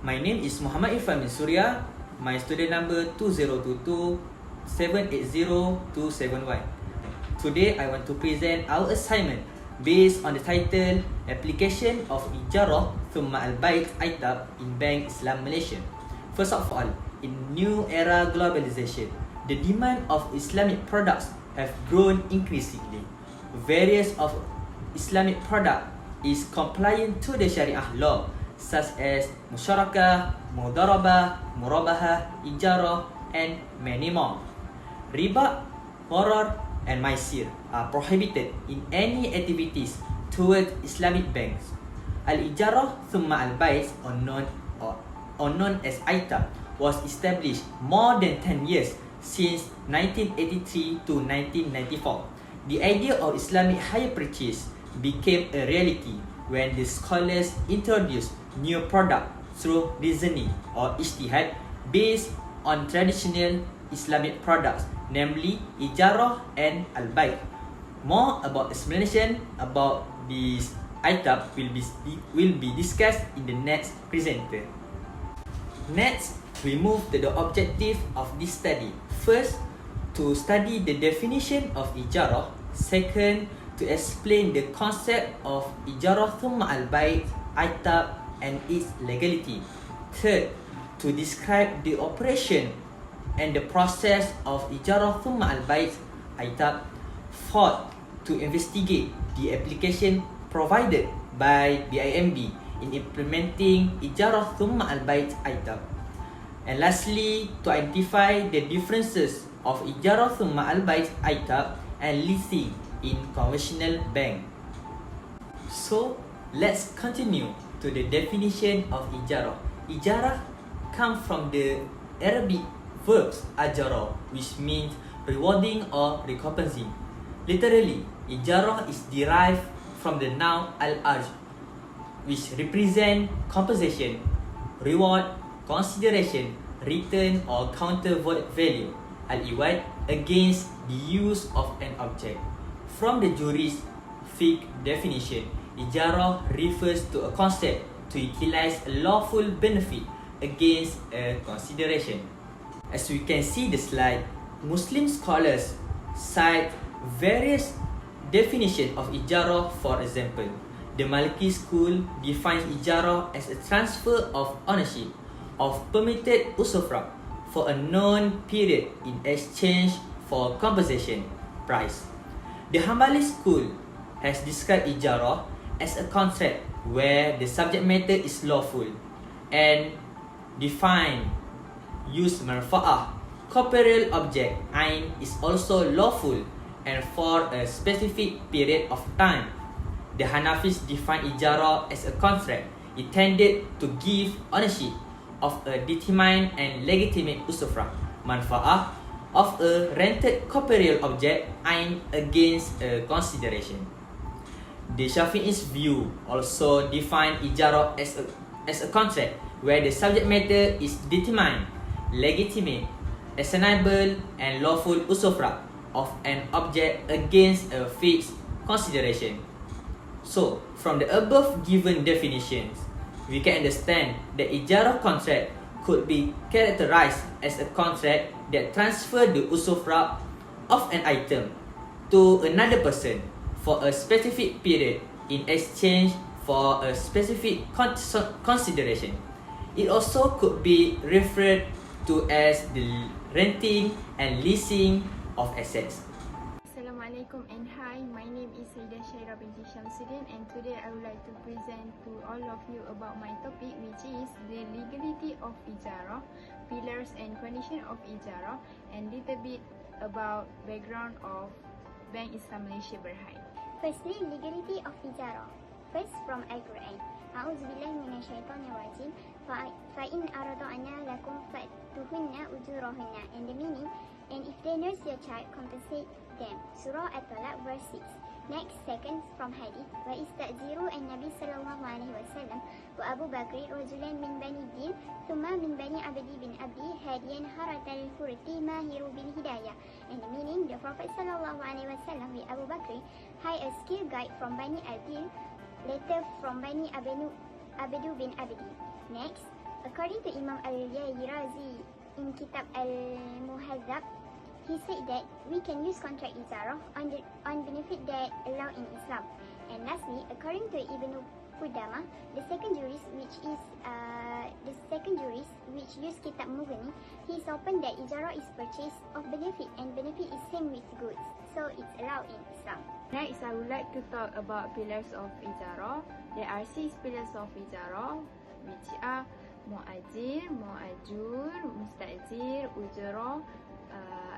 My name is Muhammad Irfan bin Surya. My student number 2022-780-271. Today I want to present our assignment based on the title Application of Ijarah Thumma al-Bait Aitab in Bank Islam Malaysia. First of all, in new era globalization, the demand of Islamic products have grown increasingly. Various of Islamic product is compliant to the Syariah law, such as musyarakah, mudarabah, murabahah, ijarah, and many more. Riba, gharar, and maisir are prohibited in any activities towards Islamic banks. Al-Ijarah Thumma al-Bait, or known as Aitab, was established more than 10 years since 1983 to 1994. The idea of Islamic hire purchase became a reality when the scholars introduced new product through reasoning or ijtihad based on traditional Islamic products, namely Ijarah and al-Bait. More about explanation about this Aitab will be discussed in the next presenter. Next, we move to the objective of this study. First, to study the definition of Ijarah. Second, to explain the concept of Ijarah Thumma al-Bait, Aitab, and its legality. Third, to describe the operation and the process of Ijarah Thumma al-Bait, Aitab. Fourth, to investigate the application provided by BIMB in implementing Ijarah Thumma al-Bait, Aitab. And lastly, to identify the differences of Ijarah Thumma al-Bait, Aitab, and leasing in conventional bank. So, let's continue to the definition of Ijarah. Ijarah comes from the Arabic verbs ajara, which means rewarding or recompensing. Literally, Ijarah is derived from the noun al-ajr, which represent compensation, reward, consideration, return or counter value, al-iwad, against the use of an object. From the jurist fiqh definition, Ijarah refers to a concept to utilize a lawful benefit against a consideration. As we can see the slide, Muslim scholars cite various definitions of Ijarah. For example, the Maliki school defines Ijarah as a transfer of ownership of permitted usufruct for a known period in exchange for compensation price. The Hanbali school has described Ijarah as a contract where the subject matter is lawful and defined use manfa'ah. Corporeal object ain is also lawful and for a specific period of time. The Hanafis define Ijarah as a contract intended to give ownership of a determined and legitimate usufruct, manfa'ah, of a rented corporeal object ain against a consideration. The Shafi'i's view also define Ijarah as a contract where the subject matter is determined, legitimate, assignable, and lawful usufruct of an object against a fixed consideration. So, from the above given definitions, we can understand that Ijarah contract could be characterized as a contract that transfers the usufruct of an item to another person for a specific period in exchange for a specific consideration. It also could be referred to as the renting and leasing of assets. Assalamualaikum and hi, my name is Syahirah binti Shamsuddin, and today I would like to present to all of you about my topic, which is the legality of Ijarah, pillars and condition of Ijarah, and little bit about background of Bank Islam Malaysia Berhad. Firstly, legality of Ijarah. First, from Al-Quran. A'udzubillahi minasyaitonirrajim. Fa'in arada'na lakum fa'tuhunna ujurahunna. And the meaning, and if they nurse your child, compensate them. Surah At-Talaq verse 6. Next, second, from Hadith. Wa ista'ziru an-Nabi sallallahu alaihi wasallam wa Abu Bakr rajulan min bani Din thumma min bani Abdi bin Abdi hadiyan haratal furti mahiru bin Hidayah. And the meaning, the Prophet sallallahu alaihi wasallam with Abu Bakr hired a skilled guide from Bani Adil, later from Bani Abedu bin Abdi. Next, According to Imam al-Razi in Kitab al-Muhadzab, he said that we can use contract ijarah on benefit that allowed in Islam. And lastly, according to Ibn Qudamah, the second jurist which used Kitab Mughni, he is open that ijarah is purchase of benefit, and benefit is same with goods, so it's allowed in Islam. Next, I would like to talk about pillars of Ijarah. There are 6 pillars of Ijarah, which are Mu'ajir, Mu'ajur, Musta'jir, Ujurah,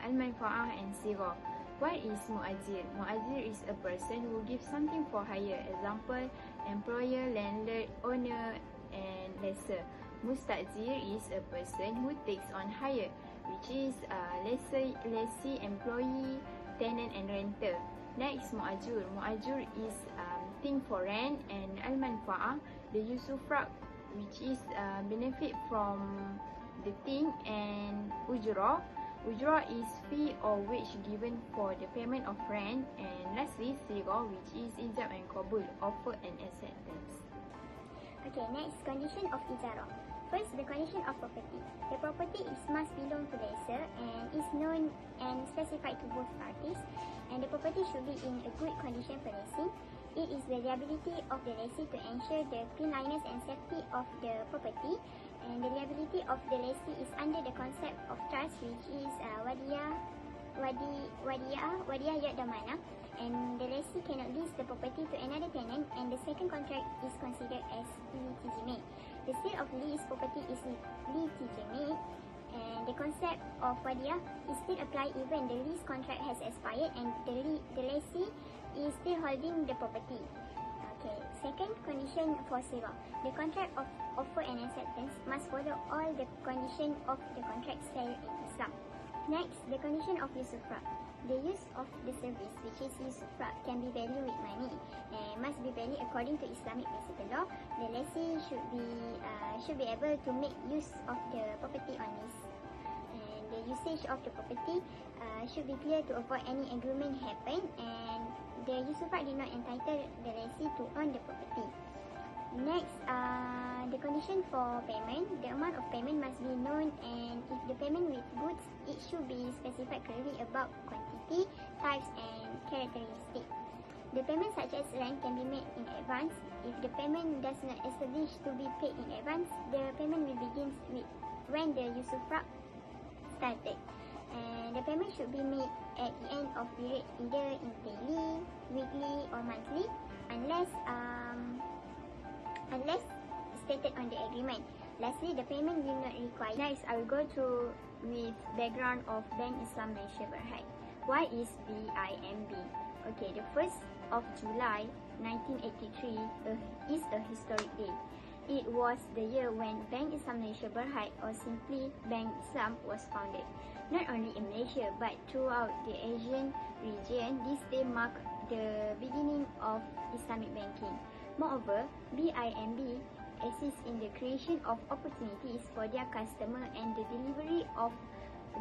Al-Manfa'ah and Sirah. What is Mu'ajir? Mu'ajir is a person who gives something for hire. Example, employer, landlord, owner and lessor. Musta'jir is a person who takes on hire, which is lessee, employee, tenant and renter. Next, Mu'ajur. Mu'ajur is thing for rent, and Al-Manfa'ah, the usufruct, which is benefit from the thing, and Ujurah. Ujurah is fee or wage given for the payment of rent, and lastly, Sirah, which is ijab and qabul, offer and acceptance. Okay, next, condition of ijarah. First, the condition of property. The property must belong to the lessor and is known and specified to both parties, and the property should be in a good condition for leasing. It is the liability of the lessee to ensure the cleanliness and safety of the property, and the liability of the lessee is under the concept of trust, which is wadiyah yad damana, and the lessee cannot lease the property to another tenant, and the second contract is considered as litigimate. The sale of leased property is litigimate, and the concept of wadiyah is still applied even the lease contract has expired and the lessee is still holding the property. Okay, second condition for sirah. The contract of offer and acceptance must follow all the condition of the contract sale in Islam. Next, the condition of usufruct. The use of the service, which is usufruct, can be valued with money and must be valued according to Islamic principle law. The lessee should be able to make use of the property on lease, and the usage of the property should be clear to avoid any agreement happen, and the usufruct did not entitle the lessee to own the property. Next, the condition for payment. The amount of payment must be known, and if the payment with goods, it should be specified clearly about quantity, types and characteristics. The payment such as rent can be made in advance. If the payment does not establish to be paid in advance, the payment will begin with when the usufruct started. And the payment should be made at the end of period, either in daily, weekly or monthly, unless stated on the agreement. Lastly, the payment will not require. Next, I will go through with background of Bank Islam Malaysia Berhad. What is BIMB? Okay, the 1st of July 1983 is a historic day. It was the year when Bank Islam Malaysia Berhad, or simply Bank Islam, was founded. Not only in Malaysia but throughout the Asian region, this day marked the beginning of Islamic banking. Moreover, BIMB assists in the creation of opportunities for their customer and the delivery of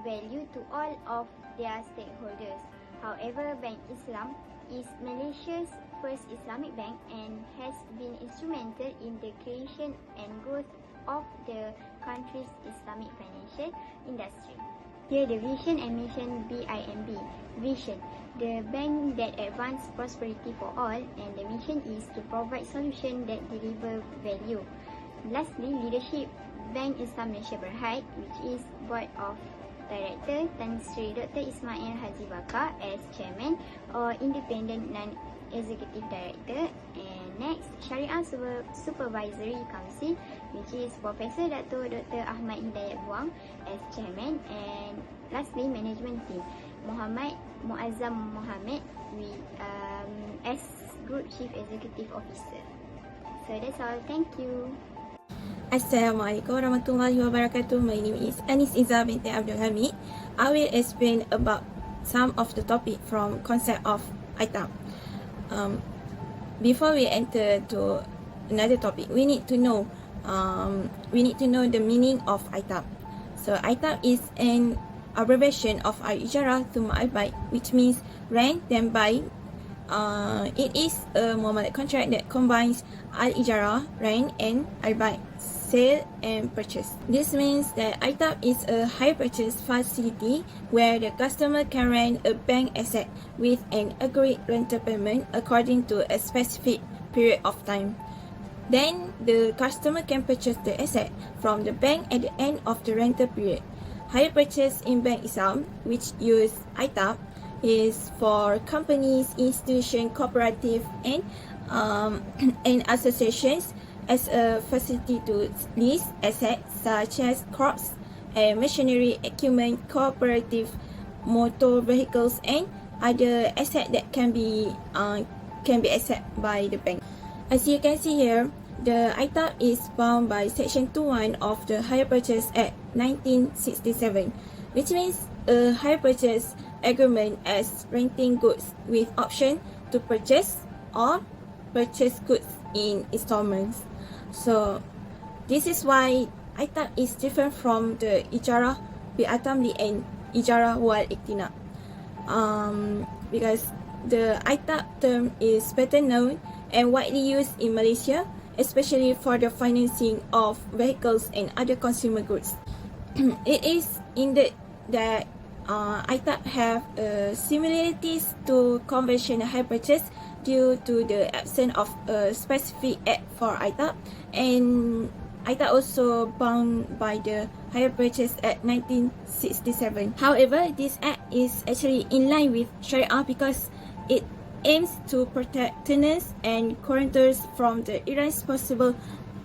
value to all of their stakeholders. However, Bank Islam is Malaysia's first Islamic bank and has been instrumental in the creation and growth of the country's Islamic financial industry. Here, the vision and mission BIMB. Vision: the bank that advances prosperity for all, and the mission is to provide solutions that deliver value. Lastly, leadership: Bank Islam Malaysia Berhad, which is Board of Director Tan Sri Dr. Ismail Haji Bakar as Chairman or Independent Non-Executive Director. And next, Syariah Supervisory Council, which is Professor Dr. Ahmad Hidayat Buang as Chairman. And lastly, Management Team, Muhammad Muazzam Mohammed as Group Chief Executive Officer. So that's all. Thank you. Assalamualaikum warahmatullahi wabarakatuh. My name is Izzah binti Abdul Hamid. I will explain about some of the topic from concept of Aitab. Before we enter to another topic, we need to know the meaning of Aitab. So Aitab is an abbreviation of Ijarah Thumma al-Bait, which means rent then buy. It is a muamalat contract that combines al-Ijarah, rent, and al-Bait, sale and purchase. This means that Aitab is a hire purchase facility where the customer can rent a bank asset with an agreed rental payment according to a specific period of time. Then the customer can purchase the asset from the bank at the end of the rental period. Hire purchase in Bank Islam, which use Aitab, is for companies, institutions, cooperative, and associations as a facility to lease assets such as crops and machinery, equipment, cooperative, motor vehicles, and other assets that can be accepted by the bank. As you can see here, the Aitab is bound by Section 2(1) of the Hire Purchase Act 1967, which means a hire purchase agreement as renting goods with option to purchase or purchase goods in installments. So this is why Aitab is different from the Ijarah bi'atamli and Ijarah wal iktina. Because the Aitab term is better known and widely used in Malaysia, especially for the financing of vehicles and other consumer goods. It is indeed that Aitab have similarities to conventional hire purchase due to the absence of a specific act for Aitab, and Aitab also bound by the Hire Purchase Act 1967. However, this act is actually in line with Syahirah because it aims to protect tenants and guarantors from the irresponsible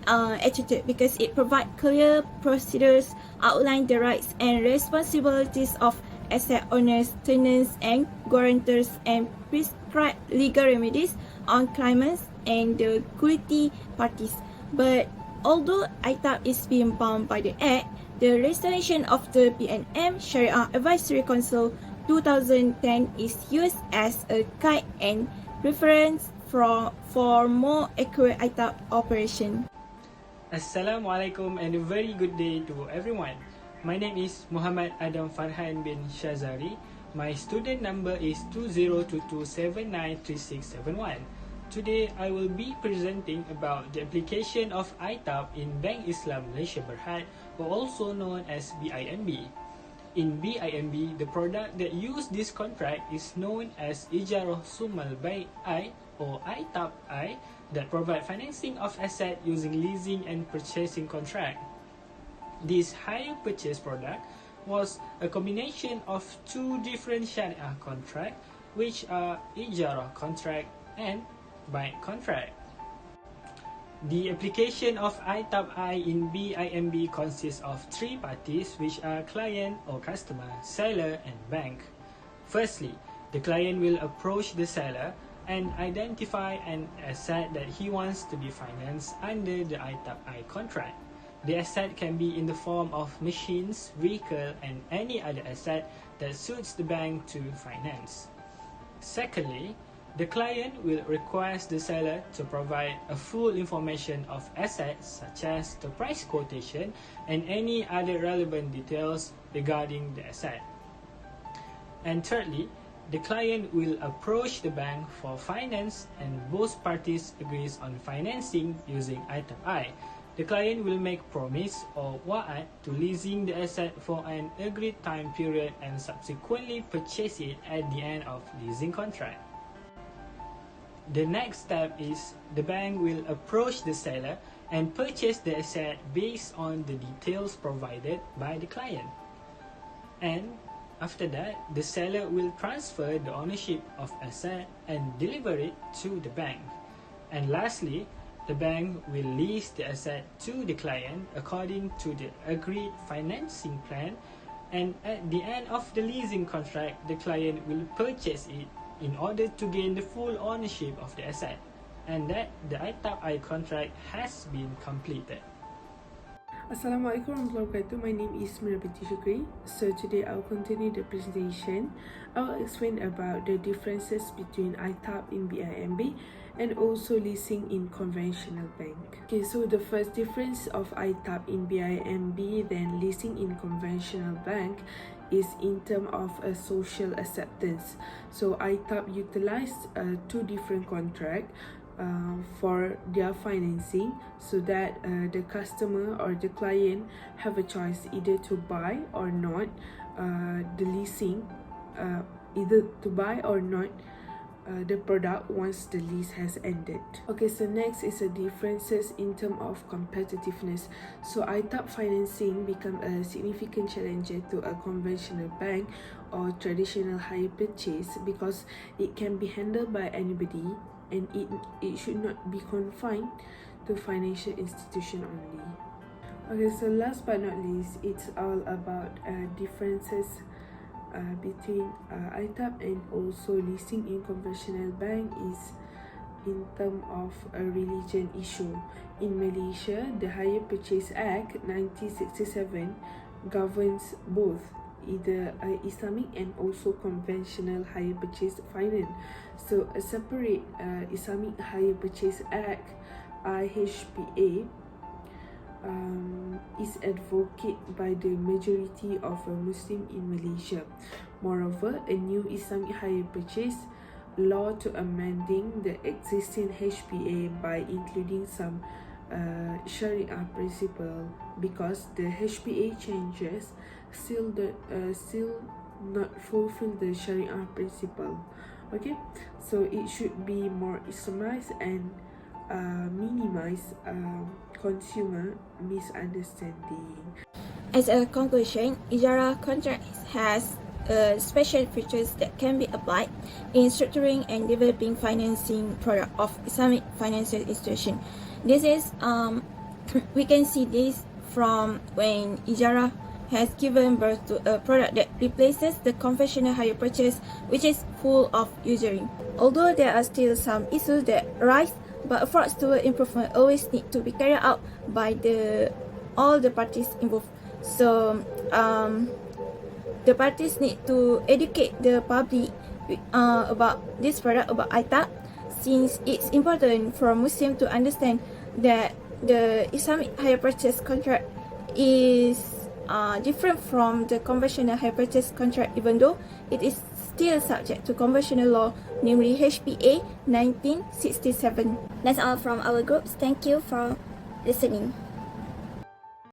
attitude, because it provides clear procedures, outline the rights and responsibilities of asset owners, tenants, and guarantors, and prescribe legal remedies on claimants and the guilty parties. But although Aitab is being bound by the Act, the restoration of the PNM Sharia Advisory Council 2010 is used as a guide and reference for more accurate Aitab operation. Assalamualaikum and a very good day to everyone. My name is Muhammad Adam Farhan bin Shazari. My student number is 2022793671. Today, I will be presenting about the application of Aitab in Bank Islam Malaysia Berhad, or also known as BIMB. In BIMB, the product that use this contract is known as Ijarah Thumma I or Aitab I, that provide financing of asset using leasing and purchasing contract. This hire purchase product was a combination of two different Syariah contract, which are Ijarah contract and bank contract. The application of Aitab I in BIMB consists of three parties, which are client or customer, seller, and bank. Firstly, the client will approach the seller and identify an asset that he wants to be financed under the Aitab I contract. The asset can be in the form of machines, vehicle, and any other asset that suits the bank to finance. Secondly, the client will request the seller to provide a full information of assets such as the price quotation and any other relevant details regarding the asset. And thirdly, the client will approach the bank for finance and both parties agrees on financing using Aitab I. The client will make promise or wa'ad to leasing the asset for an agreed time period and subsequently purchase it at the end of leasing contract. The next step is the bank will approach the seller and purchase the asset based on the details provided by the client. And after that, the seller will transfer the ownership of asset and deliver it to the bank. And lastly, the bank will lease the asset to the client according to the agreed financing plan, and at the end of the leasing contract, the client will purchase it in order to gain the full ownership of the asset, and that the Aitab I contract has been completed. Assalamualaikum warahmatullahi wabarakatuh. My name is Munirah binti Shukri. So today I will continue the presentation. I will explain about the differences between Aitab in BIMB and also leasing in conventional bank. Okay, so the first difference of Aitab in BIMB than leasing in conventional bank is in terms of a social acceptance. So Aitab utilized two different contracts. for their financing, so that the customer or the client have a choice either to buy or not the leasing, either to buy or not the product once the lease has ended. Okay, so next is the differences in terms of competitiveness. So Aitab financing become a significant challenger to a conventional bank or traditional hire purchase because it can be handled by anybody, and it should not be confined to financial institution only. Okay, so last but not least, it's all about differences between Aitab and also leasing in conventional bank is in terms of a religion issue. In Malaysia, the Hire Purchase Act 1967 governs both either Islamic and also conventional hire purchase finance. So a separate Islamic Hire Purchase Act IHPA is advocated by the majority of Muslim in Malaysia. Moreover, a new Islamic hire purchase law to amending the existing HPA by including some Syariah principle, because the HPA changes still not fulfill the Syariah principle. Okay, so it should be more Islamized and minimize consumer misunderstanding. As a conclusion, Ijarah contract has special features that can be applied in structuring and developing financing product of Islamic financial institution. This is we can see this from when Ijarah has given birth to a product that replaces the conventional hire purchase, which is full of usury. Although there are still some issues that arise, but efforts toward improvement always need to be carried out by all the parties involved. So the parties need to educate the public about this product, about Aitab, since it's important for Muslims to understand that the Islamic hire purchase contract is different from the conventional hire purchase contract, even though it is still subject to conventional law, namely HPA 1967. That's all from our groups. Thank you for listening.